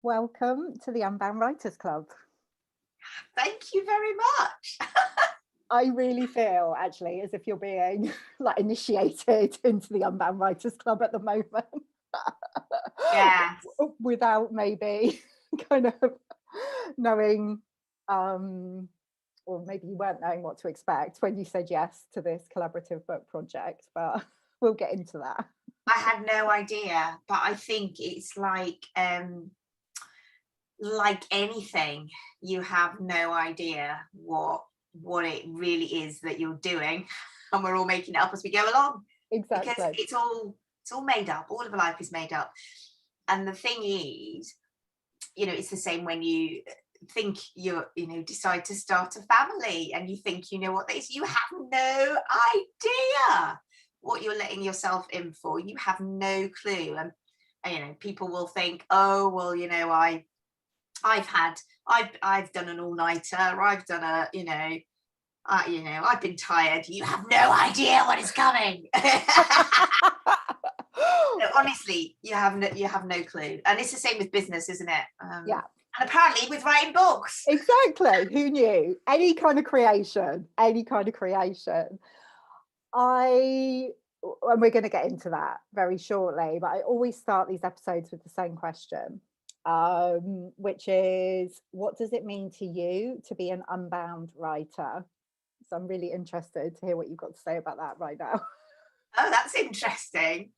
Welcome to the Unbound Writers Club. Thank you very much. I really feel actually as if you're being like initiated into the Unbound Writers Club at the moment. Yes. Without maybe kind of knowing, or maybe you weren't knowing what to expect when you said yes to this collaborative book project, but we'll get into that. I had no idea, but I think it's like anything, you have no idea what it really is that you're doing, and we're all making it up as we go along because Exactly. it's all made up. All of life is made up, and the thing is, it's the same when you think decide to start a family and you think you know what that is. You have no idea what you're letting yourself in for. You have no clue. And people will think, oh well, I've done an all-nighter, I've done I've been tired. You have no idea what is coming. No, honestly, you have no clue. And it's the same with business, isn't it? Yeah. And apparently with writing books. Exactly. Who knew? Any kind of creation. And we're going to get into that very shortly, but I always start these episodes with the same question, which is, what does it mean to you to be an unbound writer? So I'm really interested to hear what you've got to say about that right now. Oh, that's interesting.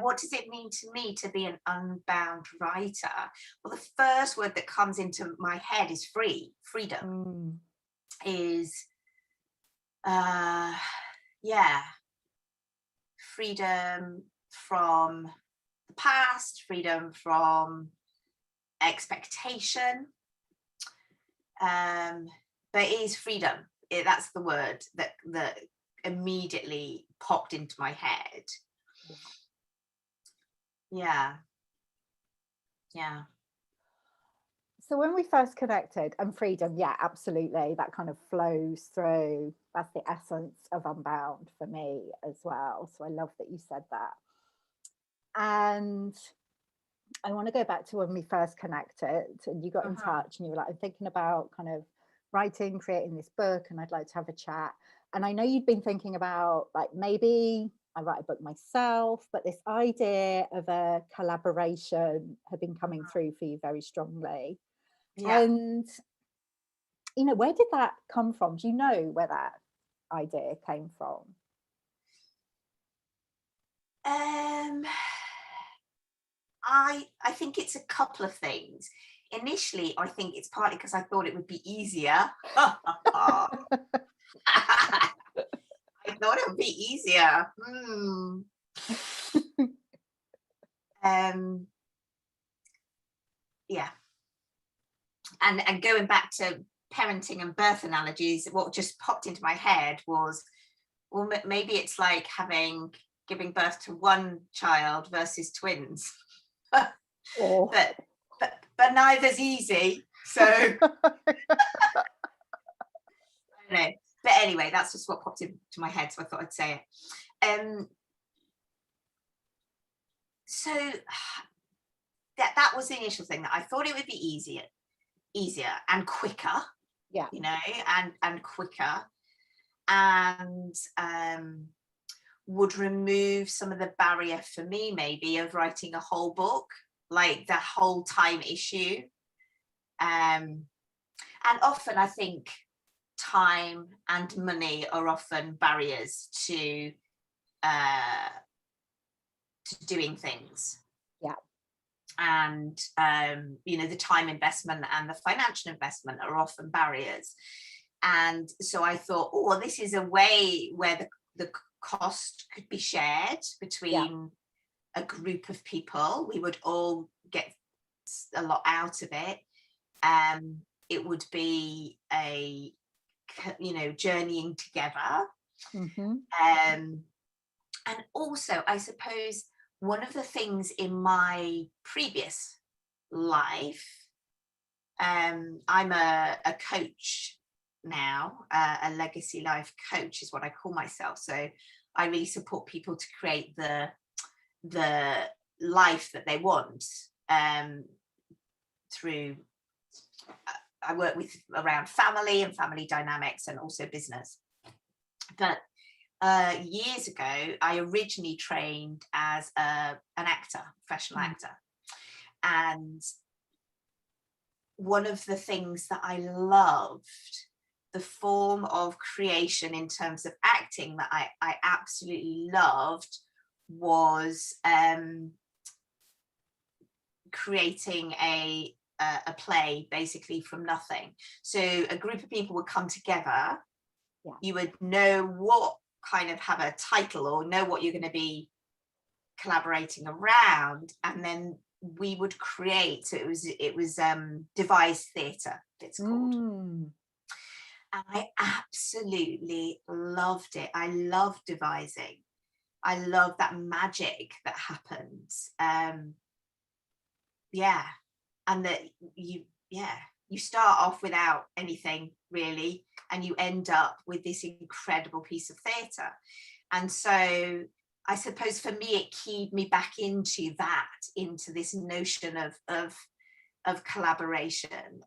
What does it mean to me to be an unbound writer? Well, the first word that comes into my head is freedom. Is freedom from the past, freedom from expectation, but it is freedom. That's the word that immediately popped into my head. Yeah. So when we first connected, and freedom, yeah, absolutely, that kind of flows through. That's the essence of Unbound for me as well. So I love that you said that. And I want to go back to when we first connected and you got in touch and you were like, I'm thinking about kind of writing, creating this book, and I'd like to have a chat. And I know you'd been thinking about like, maybe I write a book myself, but this idea of a collaboration had been coming through for you very strongly. Yeah. And, where did that come from? Do you know where that idea came from? I think it's a couple of things. Initially, I think it's partly because I thought it would be easier. I thought it would be easier. Yeah. And going back to parenting and birth analogies, what just popped into my head was, well, maybe it's like giving birth to one child versus twins. Oh. But neither's easy. So I don't know. But anyway, that's just what popped into my head, so I thought I'd say it. So that was the initial thing, that I thought it would be easier and quicker. Yeah. And quicker, and would remove some of the barrier for me, maybe, of writing a whole book, like the whole time issue. And often I think time and money are often barriers to doing things. Yeah. And the time investment and the financial investment are often barriers. And so I thought, oh, well, this is a way where the cost could be shared between a group of people. We would all get a lot out of it. It would be a journeying together. And also, I suppose, one of the things in my previous life, I'm a coach now, a legacy life coach is what I call myself. So I really support people to create the life that they want, through, I work with around family and family dynamics and also business. But years ago, I originally trained as an actor, professional actor. And one of the things that I loved, the form of creation in terms of acting that I absolutely loved, was creating a play basically from nothing. So a group of people would come together. Yeah. You would know what kind of have a title or know what you're going to be collaborating around, and then we would create. So it was devised theatre, it's called. And I absolutely loved it. I loved devising. I love that magic that happens. And that you start off without anything really, and you end up with this incredible piece of theatre. And so I suppose for me, it keyed me back into this notion of collaboration,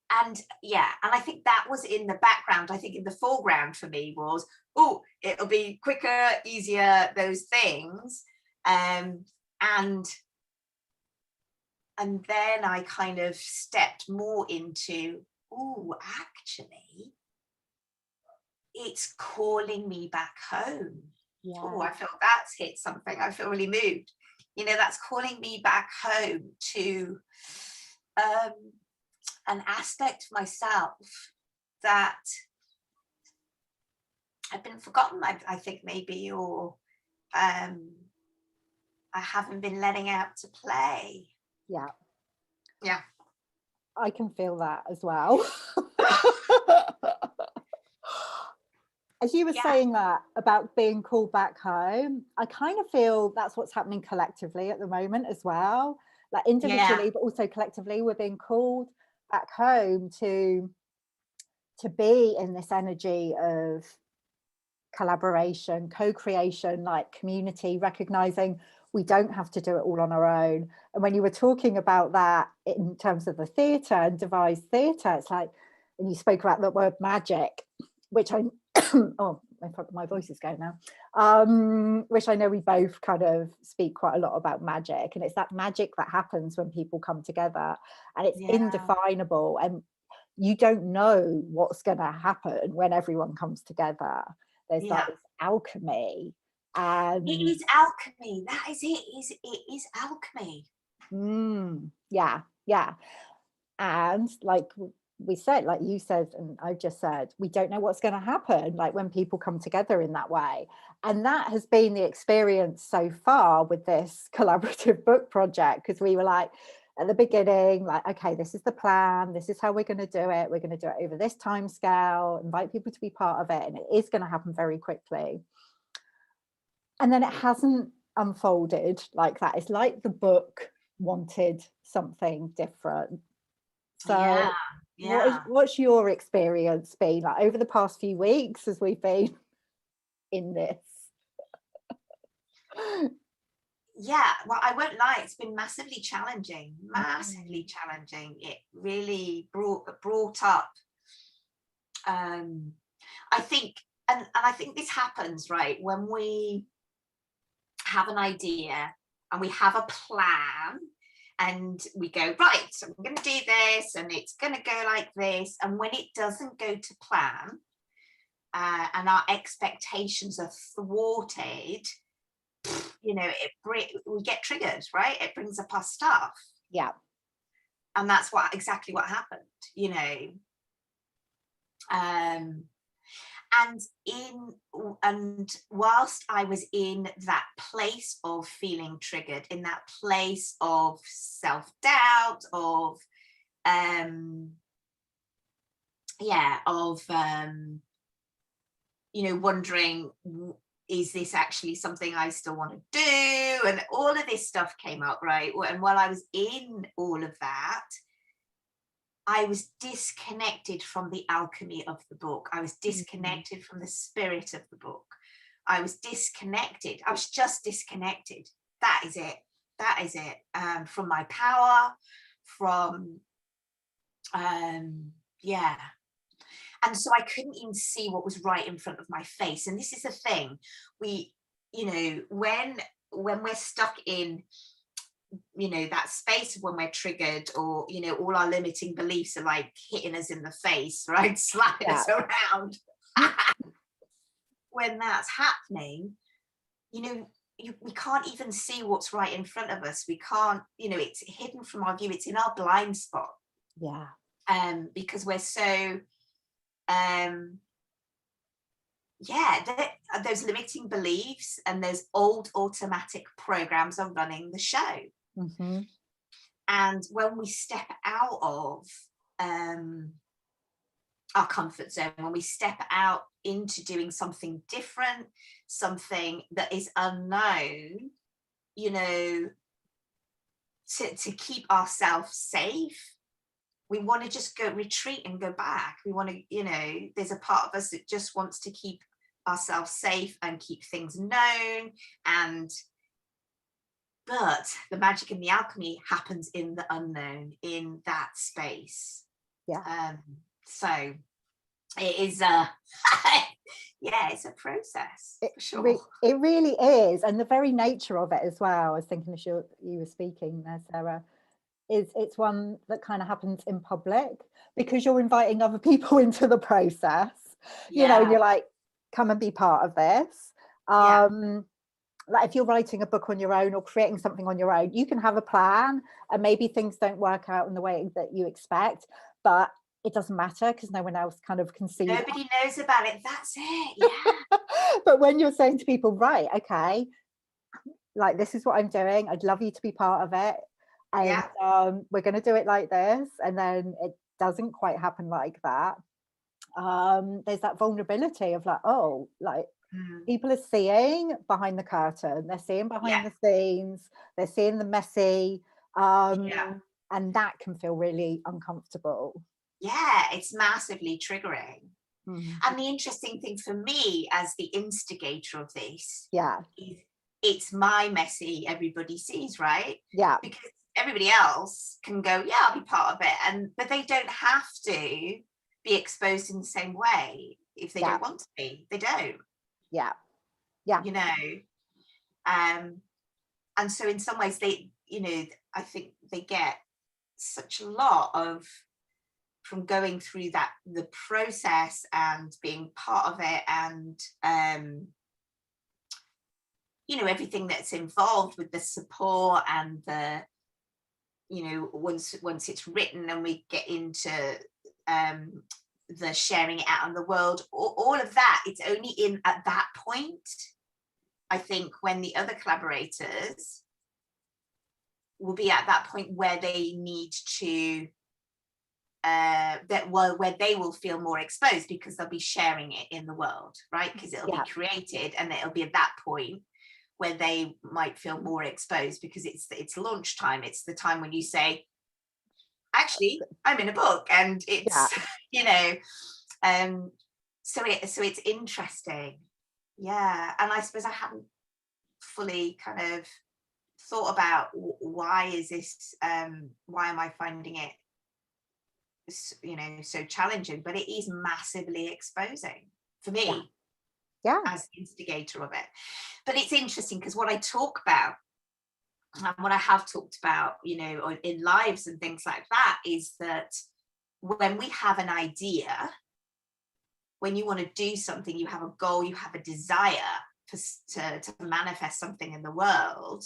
and I think that was in the background. I think in the foreground for me was, it'll be quicker, easier, those things. And then I kind of stepped more into, actually, it's calling me back home. Yeah. I feel that's hit something. I feel really moved. That's calling me back home to an aspect of myself that I've been forgotten, I think maybe, or I haven't been letting out to play. Yeah. I can feel that as well. As you were saying that about being called back home, I kind of feel that's what's happening collectively at the moment as well. Like individually, but also collectively, we're being called back home to be in this energy of collaboration, co-creation, like community, recognizing we don't have to do it all on our own. And when you were talking about that in terms of the theatre and devised theatre, it's like, and you spoke about the word magic, which I my voice is going now, which I know we both kind of speak quite a lot about magic, and it's that magic that happens when people come together, and it's indefinable, and you don't know what's going to happen when everyone comes together. There's like this alchemy, and it is alchemy. That is it. It is alchemy. And like we said, like you said, and I just said, we don't know what's going to happen, like when people come together in that way. And that has been the experience so far with this collaborative book project, because we were like, at the beginning, like, okay, this is the plan, this is how we're going to do it. We're going to do it over this time scale, invite people to be part of it, and it is going to happen very quickly. And then it hasn't unfolded like that. It's like the book wanted something different. So what's your experience been like over the past few weeks as we've been in this? Well, I won't lie, it's been massively challenging. It really brought up I think, and I think this happens, right, when we have an idea and we have a plan and we go, right, so I'm going to do this and it's going to go like this, and when it doesn't go to plan and our expectations are thwarted, we get triggered, right? It brings up our stuff. Yeah. And that's exactly what happened, and whilst I was in that place of feeling triggered, in that place of self-doubt, of wondering, is this actually something I still want to do? And all of this stuff came up, right? And while I was in all of that, I was disconnected from the alchemy of the book. I was disconnected from the spirit of the book. I was disconnected. I was just disconnected. That is it. That is it. From my power, from, yeah. And so I couldn't even see what was right in front of my face. And this is the thing, we, you know, when we're stuck in, you know, that space of when we're triggered, or, you know, all our limiting beliefs are like hitting us in the face, right? Slapping us around. When that's happening, you know, we can't even see what's right in front of us. We can't, you know, it's hidden from our view. It's in our blind spot. Yeah. Because we're so, those limiting beliefs and those old automatic programs are running the show. Mm-hmm. And when we step out of our comfort zone, when we step out into doing something different, something that is unknown, you know, to keep ourselves safe, we want to just go retreat and go back. We want to, you know, there's a part of us that just wants to keep ourselves safe and keep things known. But the magic and the alchemy happens in the unknown, in that space. Yeah. So it is yeah, it's a process, for sure. It really is. And the very nature of it as well, I was thinking as you were speaking there, Sarah, is it's one that kind of happens in public, because you're inviting other people into the process. You know, you're like, come and be part of this. Like if you're writing a book on your own or creating something on your own, you can have a plan and maybe things don't work out in the way that you expect, but it doesn't matter because no one else kind of can see. Nobody knows about it. That's it. Yeah. But when you're saying to people, right, okay, like this is what I'm doing, I'd love you to be part of it, and we're going to do it like this, and then it doesn't quite happen like that. There's that vulnerability of like, oh, like people are seeing behind the curtain, they're seeing behind the scenes, they're seeing the messy, and that can feel really uncomfortable. Yeah, it's massively triggering. And the interesting thing for me as the instigator of this, is it's my messy everybody sees, right? Yeah. Because everybody else can go, yeah, I'll be part of it, but they don't have to be exposed in the same way. If they don't want to be, they don't. Yeah. You know, and so in some ways they, you know, I think they get such a lot of, from going through that, the process and being part of it, and you know, everything that's involved with the support and the, you know, once it's written and we get into the sharing it out in the world, all of that, it's only in at that point, I think, when the other collaborators will be at that point where they need to where they will feel more exposed, because they'll be sharing it in the world, right? Because it'll be created, and it'll be at that point where they might feel more exposed, because it's launch time. It's the time when you say, actually, I'm in a book, and it's you know, so it's interesting. Yeah. And I suppose I haven't fully kind of thought about why is this, why am I finding it, you know, so challenging, but it is massively exposing for me as the instigator of it. But it's interesting because what I talk about, and what I have talked about, you know, in lives and things like that, is that when we have an idea, when you want to do something, you have a goal, you have a desire to manifest something in the world,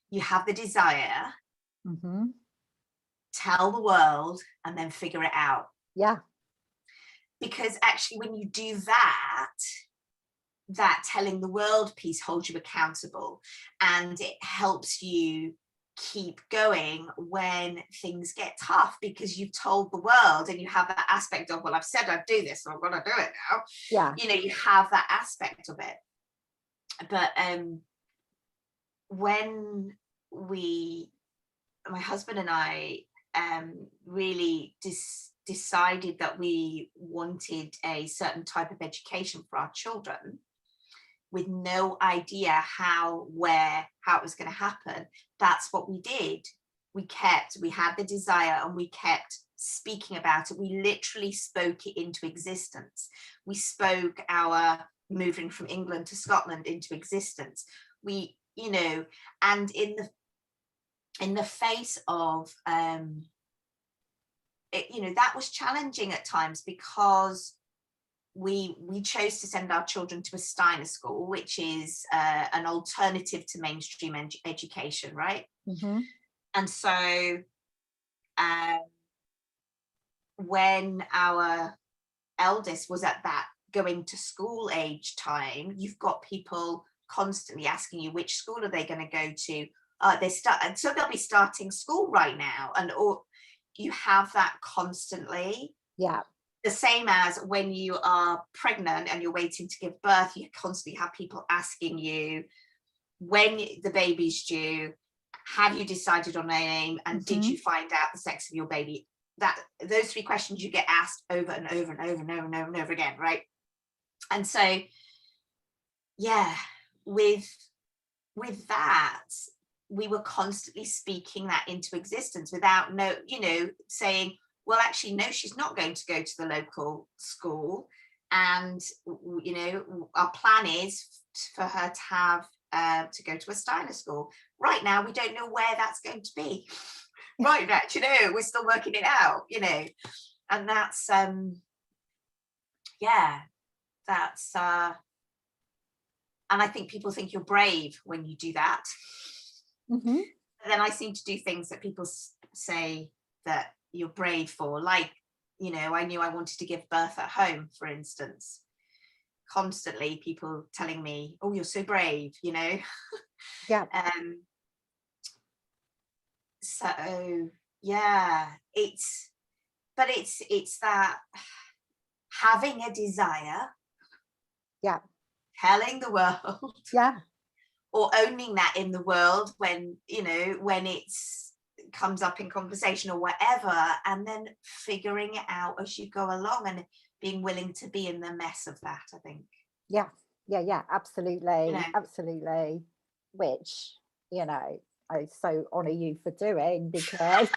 you have the desire, tell the world, and then figure it out. Yeah. Because actually, when you do that, that telling the world piece holds you accountable, and it helps you keep going when things get tough, because you've told the world, and you have that aspect of, well, I've said I'd do this, so I'm gonna do it now. Yeah. You know, you have that aspect of it. But when my husband and I really decided that we wanted a certain type of education for our children, with no idea how it was going to happen, that's what we did. We had the desire, and we kept speaking about it. We literally spoke it into existence. We spoke our moving from England to Scotland into existence. We, you know, and in the face of it, you know, that was challenging at times, because we chose to send our children to a Steiner school, which is an alternative to mainstream education, right? Mm-hmm. And so when our eldest was at that going to school age time, you've got people constantly asking you, which school are they going to go to? So they'll be starting school right now, or you have that constantly. Yeah. The same as when you are pregnant and you're waiting to give birth, you constantly have people asking you when the baby's due, have you decided on a name, and did you find out the sex of your baby? Those three questions you get asked over and over and over and over and over and over again, right? And so, yeah, with that, we were constantly speaking that into existence without saying, well, actually, no, she's not going to go to the local school. And, you know, our plan is for her to have to go to a Steiner school. Right now, we don't know where that's going to be. Right now, you know, we're still working it out, you know. And that's, and I think people think you're brave when you do that. Mm-hmm. And then I seem to do things that people say that you're brave for, like, you know, I knew I wanted to give birth at home, for instance. Constantly people telling me, oh, you're so brave, you know. Yeah. So yeah, it's that having a desire, Yeah, telling the world, yeah, or owning that in the world when, you know, when it's comes up in conversation or whatever, and then figuring it out as you go along and being willing to be in the mess of that, I think. yeah, absolutely, You know. absolutely. Which, you know, I so honor you for doing, because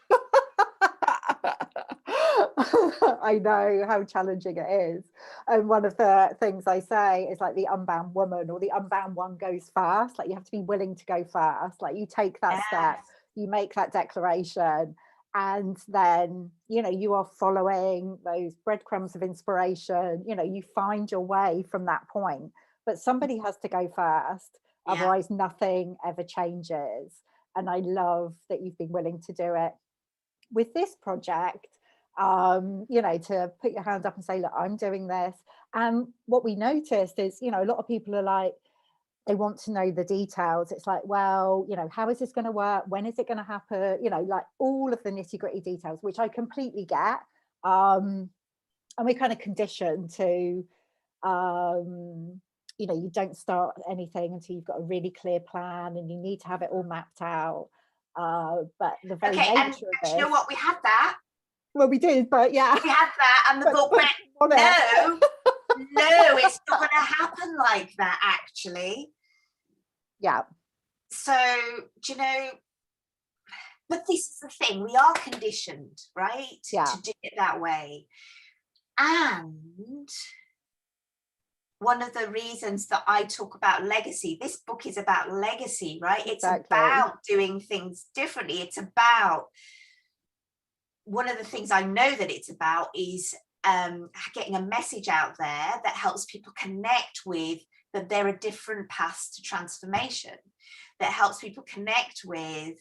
I know how challenging it is. And one of the things I say is, like, the unbound woman or the unbound one goes first. Like, you have to be willing to go first. Like, you take that step, you make that declaration, and then, you know, you are following those breadcrumbs of inspiration. You know, you find your way from that point, but somebody has to go first. Otherwise nothing ever changes. And I love that you've been willing to do it with this project. You know, to put your hand up and say, look, I'm doing this. And what we noticed is, you know, a lot of people are like, they want to know the details. It's like, well, you know, how is this going to work? When is it going to happen? You know, like all of the nitty gritty details, which I completely get. And we're kind of conditioned to, you know, you don't start anything until you've got a really clear plan, and you need to have it all mapped out. But the very nature and of this, you know what, we had that. Well, we did, but yeah, we had that, and the book went, no, it's not going to happen like that, actually. Yeah. So, do you know, but this is the thing, we are conditioned, right, to do it that way. And one of the reasons that I talk about legacy, this book is about legacy, right? It's about doing things differently. It's about, one of the things I know that it's about is getting a message out there that helps people connect with that there are different paths to transformation, that helps people connect with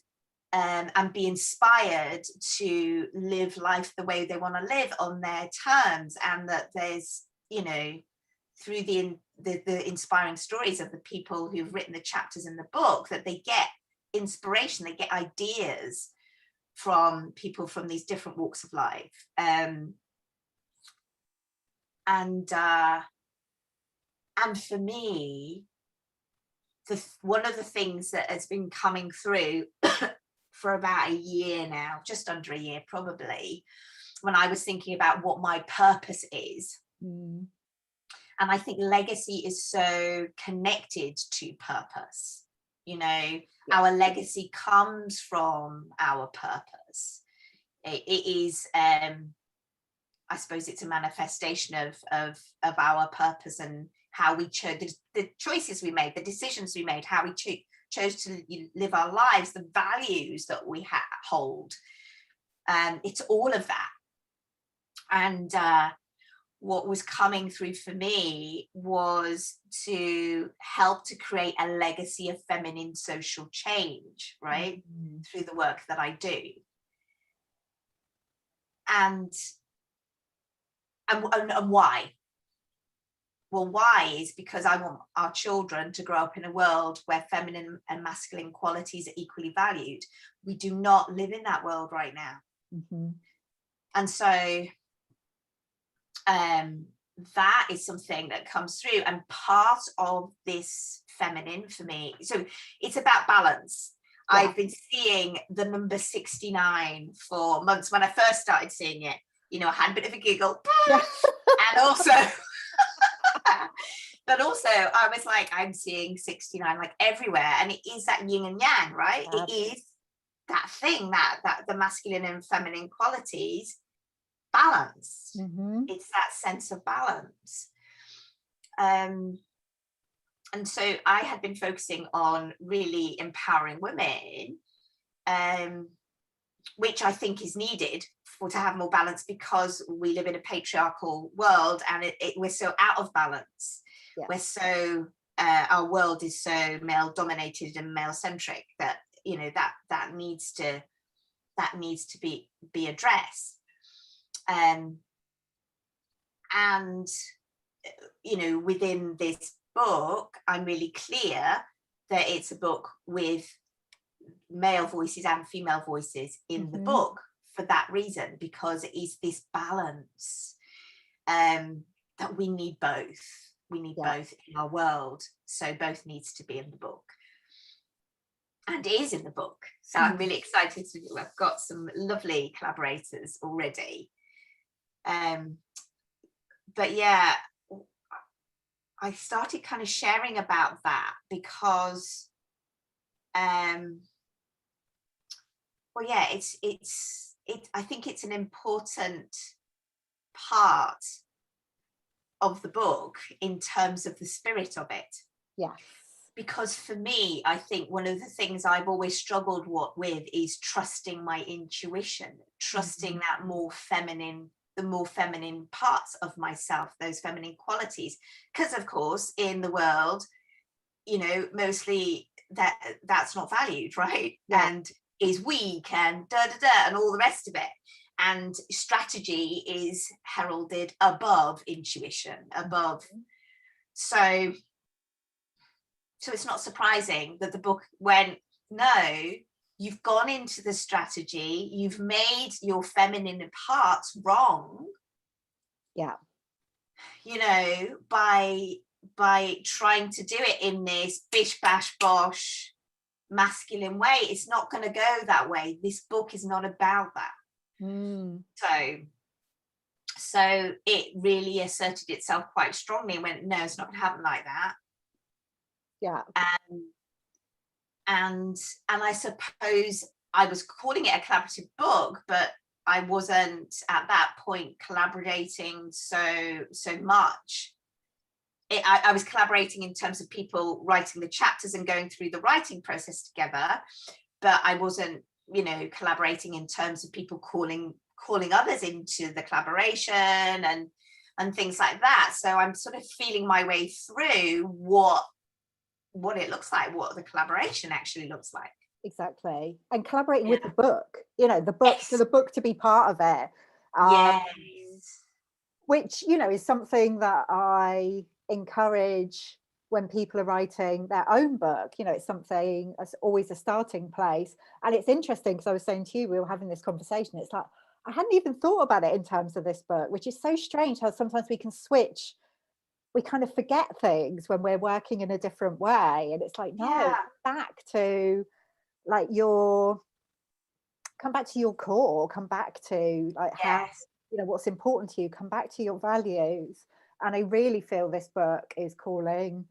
and be inspired to live life the way they want to live on their terms, and that there's, you know, through the inspiring stories of the people who've written the chapters in the book, that they get inspiration, they get ideas from people from these different walks of life. And for me, one of the things that has been coming through for about a year now, just under a year probably, when I was thinking about what my purpose is, And I think legacy is so connected to purpose. You know, our legacy comes from our purpose. It is, I suppose it's a manifestation of our purpose and how we chose, the choices we made, the decisions we made, how we chose to live our lives, the values that we hold. It's all of that. And what was coming through for me was to help to create a legacy of feminine social change, right? Mm-hmm. Through the work that I do. And why? Well, why is because I want our children to grow up in a world where feminine and masculine qualities are equally valued. We do not live in that world right now. Mm-hmm. And so that is something that comes through, and part of this feminine for me, so it's about balance. Yeah. I've been seeing the number 69 for months. When I first started seeing it, you know, I had a bit of a giggle. Yeah. And also but also I was like, I'm seeing 69 like everywhere, and it is that yin and yang, right? It is that thing that the masculine and feminine qualities balance. Mm-hmm. It's that sense of balance. And so I had been focusing on really empowering women, which I think is needed to have more balance, because we live in a patriarchal world, and we're so out of balance. Yeah. We're so our world is so male dominated and male centric that, you know, that needs to be addressed. And you know, within this book, I'm really clear that it's a book with male voices and female voices in mm-hmm. the book, for that reason, because it is this balance that we need both. We need both in our world, so both needs to be in the book, and it is in the book. So I'm really excited to. I've got some lovely collaborators already. But yeah, I started kind of sharing about that because, well, yeah, I think it's an important part of the book in terms of the spirit of it. Yeah. Because for me, I think one of the things I've always struggled with is trusting my intuition, trusting mm-hmm. that the more feminine parts of myself, those feminine qualities. Because of course, in the world, you know, mostly that's not valued, right? Yeah. And is weak and and all the rest of it. And strategy is heralded above intuition, above. Mm-hmm. So it's not surprising that the book went, no, you've gone into the strategy, you've made your feminine parts wrong. Yeah. You know, by trying to do it in this bish bash bosh masculine way. It's not going to go that way. This book is not about that. So it really asserted itself quite strongly and went, no, it's not going to happen like that. Yeah. And I suppose I was calling it a collaborative book, but I wasn't at that point collaborating so much. I was collaborating in terms of people writing the chapters and going through the writing process together, but I wasn't, you know, collaborating in terms of people calling others into the collaboration and things like that. So I'm sort of feeling my way through what it looks like, what the collaboration actually looks like. Exactly. And collaborating with the book, you know, the book, for the book to be part of it. Yes. Which, you know, is something that I encourage when people are writing their own book. You know, it's something that's always a starting place. And it's interesting because I was saying to you, we were having this conversation. It's like, I hadn't even thought about it in terms of this book, which is so strange how sometimes we can switch. We kind of forget things when we're working in a different way. And it's like, no, come back to like come back to your core, come back to like how, you know, what's important to you, come back to your values. And I really feel this book is calling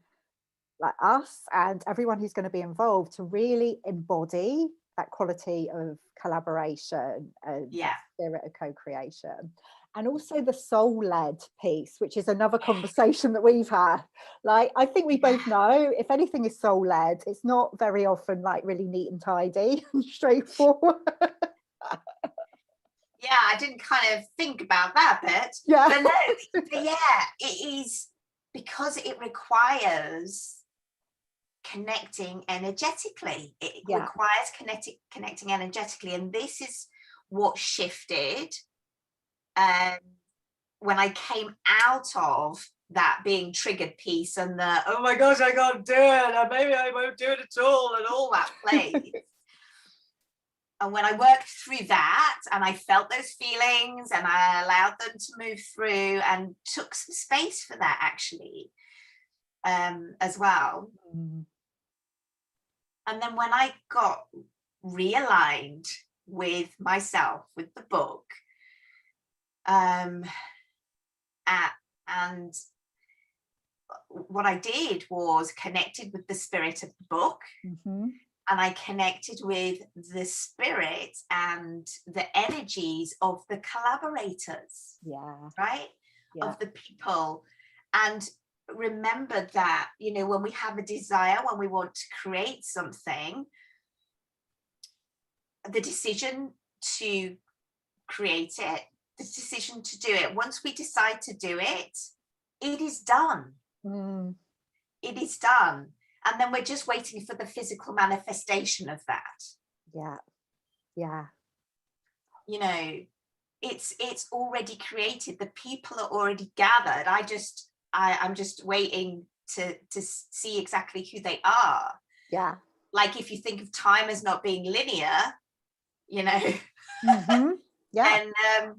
like us and everyone who's going to be involved to really embody that quality of collaboration and Yeah. spirit of co-creation. And also the soul-led piece, which is another conversation that we've had. Like, I think we both know if anything is soul-led, it's not very often like really neat and tidy and straightforward. Yeah, I didn't kind of think about that bit. Yeah. But no, but yeah, it is, because it requires connecting energetically. It requires connecting energetically. And this is what shifted when I came out of that being triggered piece and the, oh my gosh, I can't do it, or maybe I won't do it at all, and all that place. And when I worked through that and I felt those feelings and I allowed them to move through and took some space for that actually as well. Mm. And then when I got realigned with myself, with the book, and what I did was connected with the spirit of the book. Mm-hmm. And I connected with the spirit and the energies of the collaborators. Yeah. Right? Yeah. Of the people. And remember that, you know, when we have a desire, when we want to create something, the decision to create it, the decision to do it, once we decide to do it, it is done. Mm. It is done. And then we're just waiting for the physical manifestation of that. Yeah. Yeah. You know, it's already created. The people are already gathered. I'm just waiting to see exactly who they are. Yeah. Like if you think of time as not being linear, you know, mm-hmm. Yeah. And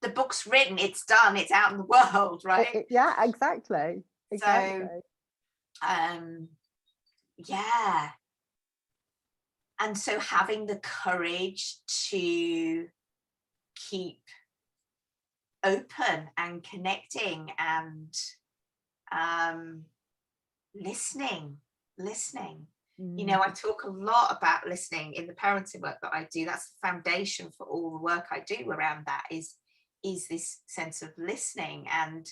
the book's written, it's done, it's out in the world, right? Yeah, exactly. So yeah. And so having the courage to keep open and connecting and listening. You know, I talk a lot about listening in the parenting work that I do. That's the foundation for all the work I do around that is this sense of listening. And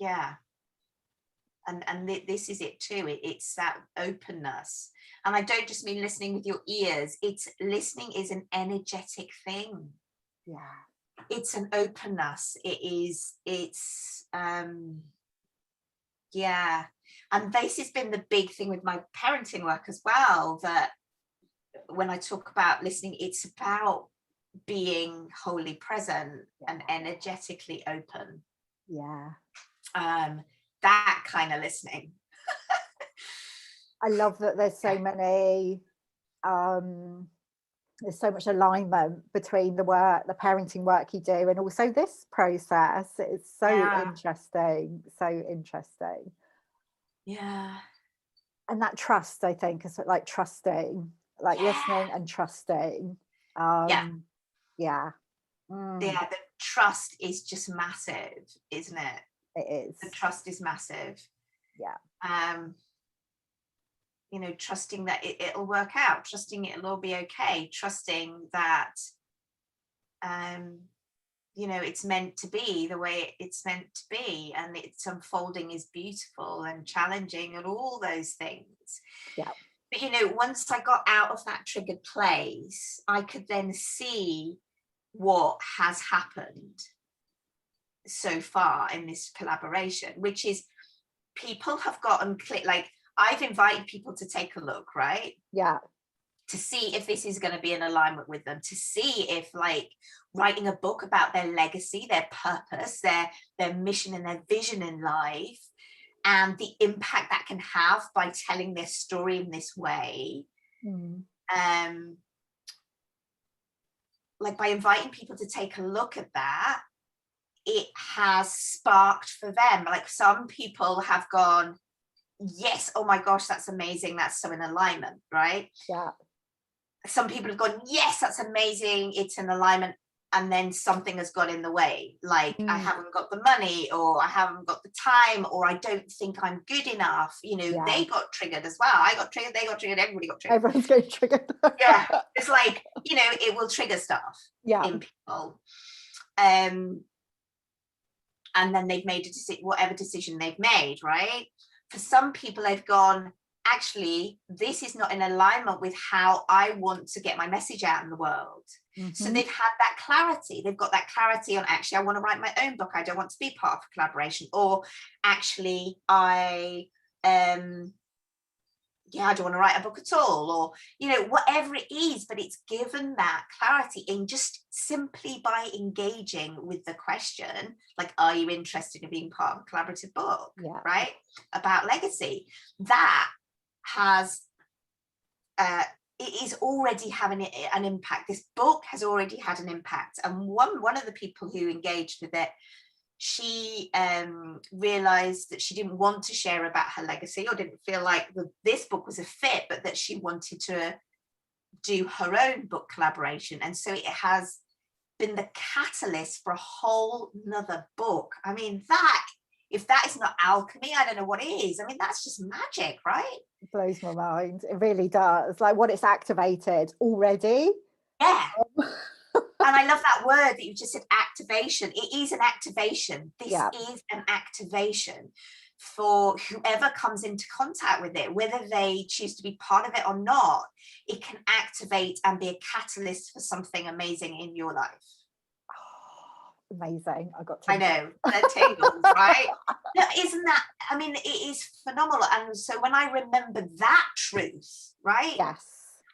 yeah. And this is it too. It's that openness. And I don't just mean listening with your ears. It's listening is an energetic thing. Yeah. It's an openness. It's yeah. And this has been the big thing with my parenting work as well, that when I talk about listening, it's about being wholly present and energetically open. Yeah. That kind of listening. I love that there's so many there's so much alignment between the work, the parenting work you do, and also this process. It's so interesting, so interesting. Yeah. And that trust, I think, is like trusting, like listening and trusting. Yeah. Yeah, the trust is just massive, isn't it? It is. The trust is massive. Yeah. You know, trusting that it'll work out, trusting it'll all be okay, trusting that you know, it's meant to be the way it's meant to be, and its unfolding is beautiful and challenging and all those things. Yeah. But you know, once I got out of that triggered place, I could then see what has happened so far in this collaboration, which is people have gotten like I've invited people to take a look, right? Yeah. To see if this is going to be in alignment with them, to see if like writing a book about their legacy, their purpose, their mission and their vision in life, and the impact that can have by telling their story in this way. Like by inviting people to take a look at that, it has sparked for them. Like some people have gone, yes, oh my gosh, that's amazing, that's so in alignment, right? Yeah. Some people have gone, yes, that's amazing, it's in alignment. and then something has got in the way, like I haven't got the money, or I haven't got the time, or I don't think I'm good enough. You know, they got triggered as well. I got triggered, they got triggered, everybody got triggered. Everyone's getting triggered. Yeah, it's like, you know, it will trigger stuff in people. And then they've made a decision, whatever decision they've made, right? For some people, they've gone, actually, this is not in alignment with how I want to get my message out in the world. So they've had that clarity. They've got that clarity on, actually, I want to write my own book. I don't want to be part of a collaboration. Or actually, I don't want to write a book at all. Or, you know, whatever it is, but it's given that clarity in just simply by engaging with the question, like, are you interested in being part of a collaborative book, right? About legacy. That has it is already having an impact. This book has already had an impact. And one of the people who engaged with it, she realized that she didn't want to share about her legacy, or didn't feel like this book was a fit, but that she wanted to do her own book collaboration. And so it has been the catalyst for a whole nother book. I mean, that, if that is not alchemy, I don't know what is. I mean, that's just magic, right? It blows my mind. It really does. Like what it's activated already. Yeah. And I love that word that you just said, activation. It is an activation. This is an activation for whoever comes into contact with it, whether they choose to be part of it or not. It can activate and be a catalyst for something amazing in your life. Amazing. I know, they're tingles, right? No, isn't that, I mean, it is phenomenal. And so when I remember that truth, right? Yes.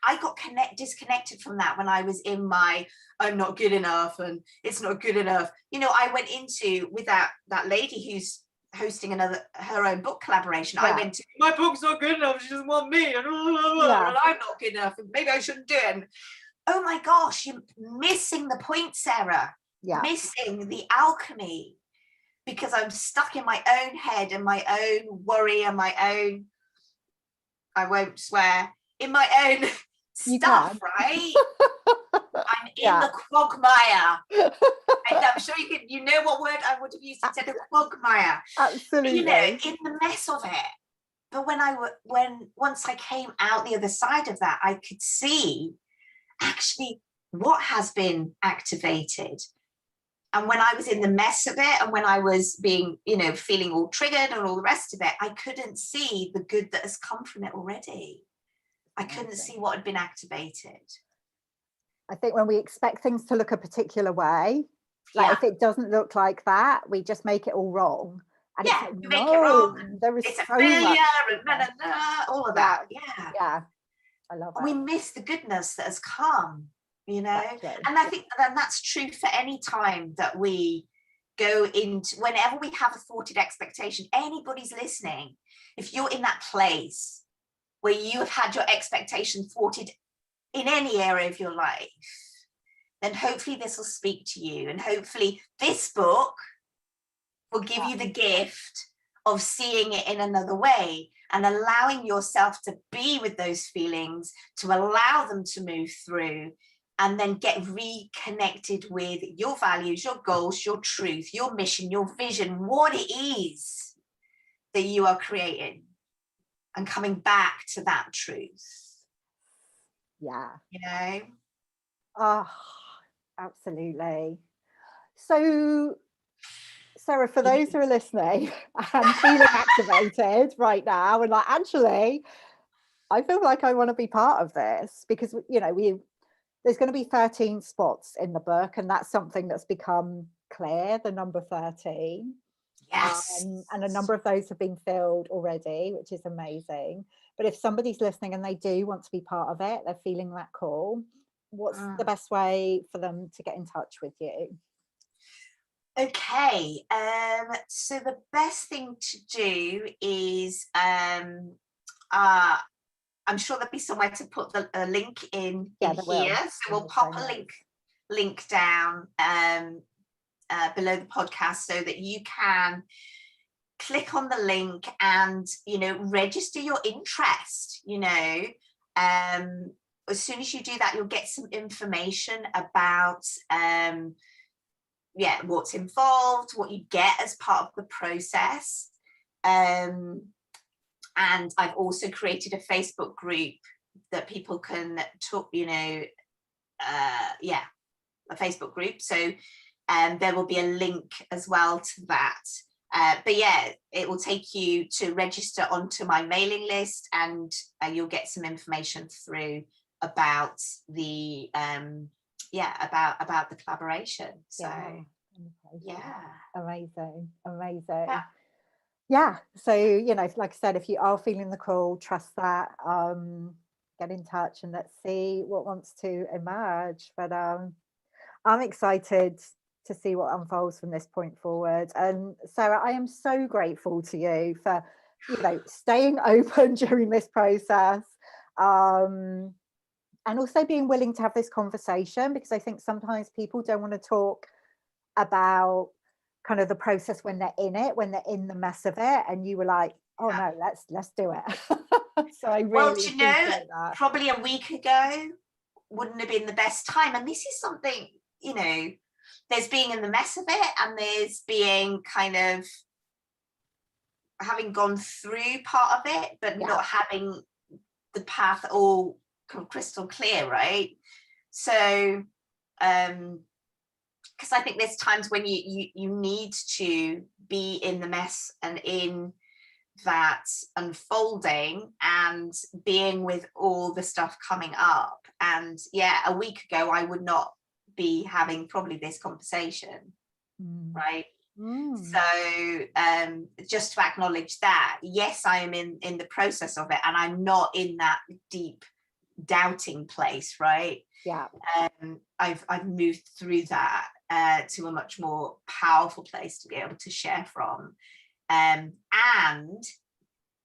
I got disconnected from that when I was in my, I'm not good enough and it's not good enough. You know, I went into, with that lady who's hosting her own book collaboration. I went to, my book's not good enough, she doesn't want me, and I'm not good enough, and maybe I shouldn't do it. And, oh my gosh, you're missing the point, Sarah. Missing the alchemy, because I'm stuck in my own head and my own worry and my own, I won't swear, in my own stuff, right? I'm in the quagmire. And I'm sure you know what word I would have used instead of quagmire. Absolutely. You know, in the mess of it. But once I came out the other side of that, I could see actually what has been activated. And when I was in the mess of it, and when I was being, you know, feeling all triggered and all the rest of it, I couldn't see the good that has come from it already. I couldn't see what had been activated. I think when we expect things to look a particular way, like if it doesn't look like that, we just make it all wrong. And it's like, you make it wrong. There is it's so a failure, much. And all of that. Yeah. I love it. We miss the goodness that has come. You know, and I think that's true for any time that we go into, whenever we have a thwarted expectation, anybody's listening, if you're in that place where you have had your expectation thwarted in any area of your life, then hopefully this will speak to you, and hopefully this book will give you the gift of seeing it in another way and allowing yourself to be with those feelings, to allow them to move through, and then get reconnected with your values, your goals, your truth, your mission, your vision, what it is that you are creating, and coming back to that truth. Yeah. You know? Oh, absolutely. So, Sarah, for those who are listening and feeling activated right now, and like, actually, I feel like I want to be part of this, because, you know, there's going to be 13 spots in the book, and that's something that's become clear, the number 13. Yes. And a number of those have been filled already, which is amazing. But if somebody's listening and they do want to be part of it, they're feeling that call, what's the best way for them to get in touch with you? Okay, so the best thing to do is, I'm sure there'll be somewhere to put a link in here. So we'll pop a link down below the podcast, so that you can click on the link and, you know, register your interest, you know, as soon as you do that, you'll get some information about what's involved, what you get as part of the process. And I've also created a Facebook group that people can talk, a Facebook group. So there will be a link as well to that. But yeah, it will take you to register onto my mailing list, and you'll get some information through about the about the collaboration. So amazing. Yeah, so like I said, if you are feeling the call, trust that, get in touch and let's see what wants to emerge. But I'm excited to see what unfolds from this point forward. And Sarah, I am so grateful to you for staying open during this process, and also being willing to have this conversation, because I think sometimes people don't want to talk about kind of the process when they're in it, when they're in the mess of it, and you were like, oh no, let's do it. So I really appreciate that. Probably a week ago wouldn't have been the best time, and this is something, there's being in the mess of it, and there's being kind of having gone through part of it, but not having the path all crystal clear, right? So because I think there's times when you need to be in the mess and in that unfolding and being with all the stuff coming up. And a week ago I would not be having probably this conversation, right? So just to acknowledge that, yes, I am in the process of it, and I'm not in that deep doubting place, right? I've moved through that to a much more powerful place to be able to share from, and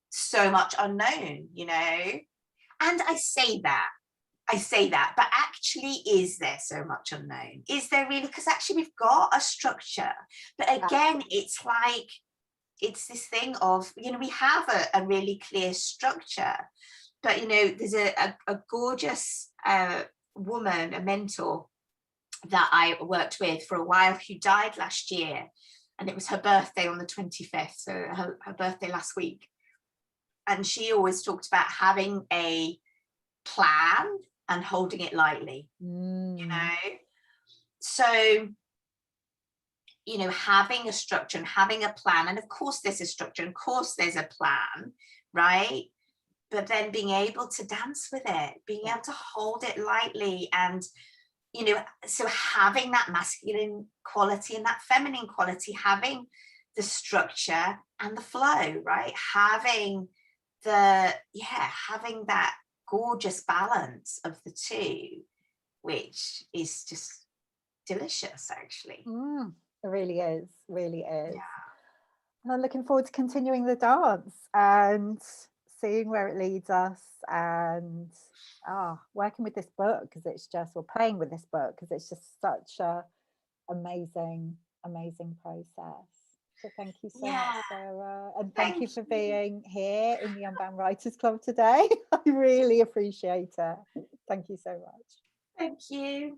so much unknown, and I say that, but actually, is there so much unknown? Is there really? Because actually we've got a structure, but again, it's like, it's this thing of, we have a really clear structure, but there's a gorgeous woman, a mentor that I worked with for a while, who died last year, and it was her birthday on the 25th, so her birthday last week. And she always talked about having a plan and holding it lightly, so having a structure and having a plan, and of course there's a structure, and of course there's a plan, right? But then being able to dance with it, being able to hold it lightly, and so having that masculine quality and that feminine quality, having the structure and the flow, right? Having having that gorgeous balance of the two, which is just delicious, actually. It really is. And I'm looking forward to continuing the dance and seeing where it leads us, and working with this book, because it's just, or playing with this book, because it's just such a amazing process. So thank you so much, Sarah, and thank you for being here in the Unbound Writers Club today. I really appreciate it. Thank you so much. Thank you.